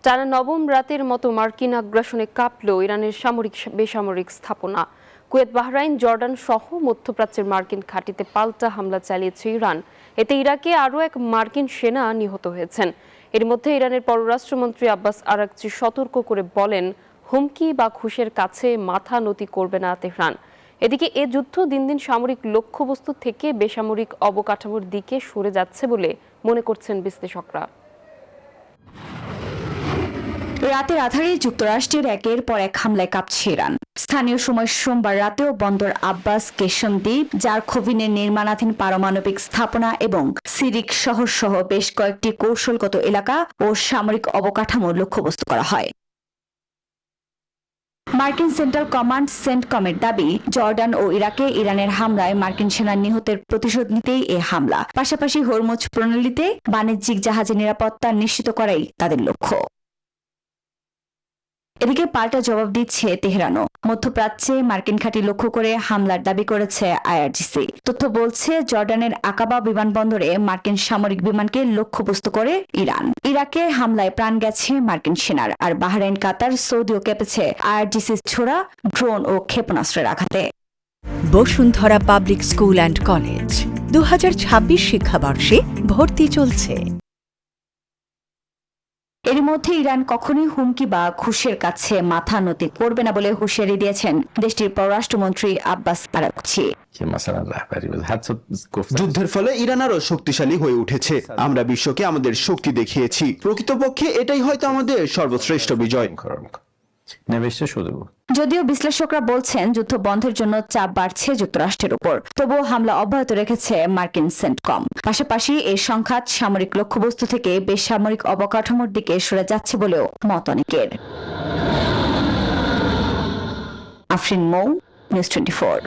টানা নবম রাতের মতো মার্কিন আগ্রাসনে কাঁপল ইরানের সামরিক বেসামরিক স্থাপনা। কুয়েত, বাহরাইন, জর্ডান সহ মধ্যপ্রাচ্যের মার্কিন ঘাঁটিতে পাল্টা হামলা চালিয়েছে ইরান। এতে ইরাকে আরও এক মার্কিন সেনা নিহত হয়েছেন। এর মধ্যে ইরানের পররাষ্ট্রমন্ত্রী আব্বাস আরাগচি সতর্ক করে বলেন, হুমকি বা ঘুষের কাছে মাথা নত করবে না তেহরান। এদিকে এ যুদ্ধ দিন দিন সামরিক লক্ষ্যবস্তু থেকে বেসামরিক অবকাঠামোর দিকে সরে যাচ্ছে বলে মনে করছেন বিশ্লেষকরা। রাতের আধারে যুক্তরাষ্ট্রের একের পর এক হামলায় কাঁপছে ইরান। স্থানীয় সময় সোমবার রাতেও বন্দর আব্বাস কেশম দ্বীপ, জারখোভিনের নির্মাণাধীন পারমাণবিক স্থাপনা এবং সিরিক শহর সহ বেশ কয়েকটি কৌশলগত এলাকা ও সামরিক অবকাঠামো লক্ষ্যবস্তু করা হয়। মার্কিন সেন্ট্রাল কমান্ড সেন্টকমের দাবি, জর্ডান ও ইরাকে ইরানের হামলায় মার্কিন সেনা নিহতের প্রতিশোধ নিতেই এ হামলা। পাশাপাশি হরমুজ প্রণালীতে বাণিজ্যিক জাহাজের নিরাপত্তা নিশ্চিত করাই তাদের লক্ষ্য। এদিকে পাল্টা জবাব দিচ্ছে তেহরানও। মধ্যপ্রাচ্যে মার্কিন ঘাঁটি লক্ষ্য করে হামলার দাবি করেছে আইআরজিসি। তথ্য বলছে, জর্ডানের আকাবা বিমানবন্দরে মার্কিন সামরিক বিমানকে লক্ষ্যবস্তু করে ইরান। ইরাকে হামলায় প্রাণ গেছে মার্কিন সেনার। আর বাহরাইন, কাতার, সৌদিও কেঁপেছে আইআরজিসির ছোড়া ড্রোন ও ক্ষেপণাস্ত্রের আঘাতে। Bashundhara public school and college 2026 শিক্ষাবর্ষে ভর্তি চলছে। এর মধ্যে ইরান কখনোই হুমকি বা ঘুষের কাছে মাথা নত করবে না বলে হুঁশিয়ারি দিয়েছেন দেশটির পররাষ্ট্রমন্ত্রী আব্বাস আরাগচি। যুদ্ধের ফলে ইরান আরো শক্তিশালী হয়ে উঠেছে। আমরা বিশ্বকে আমাদের শক্তি দেখিয়েছি। প্রকৃতপক্ষে এটাই হয়তো আমাদের সর্বশ্রেষ্ঠ বিজয়। যদিও বিশ্লেষকরা বলছেন, যুদ্ধ বন্ধের জন্য চাপ বাড়ছে যুক্তরাষ্ট্রের উপর। তবুও হামলা অব্যাহত রেখেছে মার্কিন সেন্টকম। পাশাপাশি এই সংঘাত সামরিক লক্ষ্যবস্তু থেকে বেসামরিক অবকাঠামোর দিকে সরে যাচ্ছে বলেও মত অনেকের। আফরিন মৌ, নিউজ 24।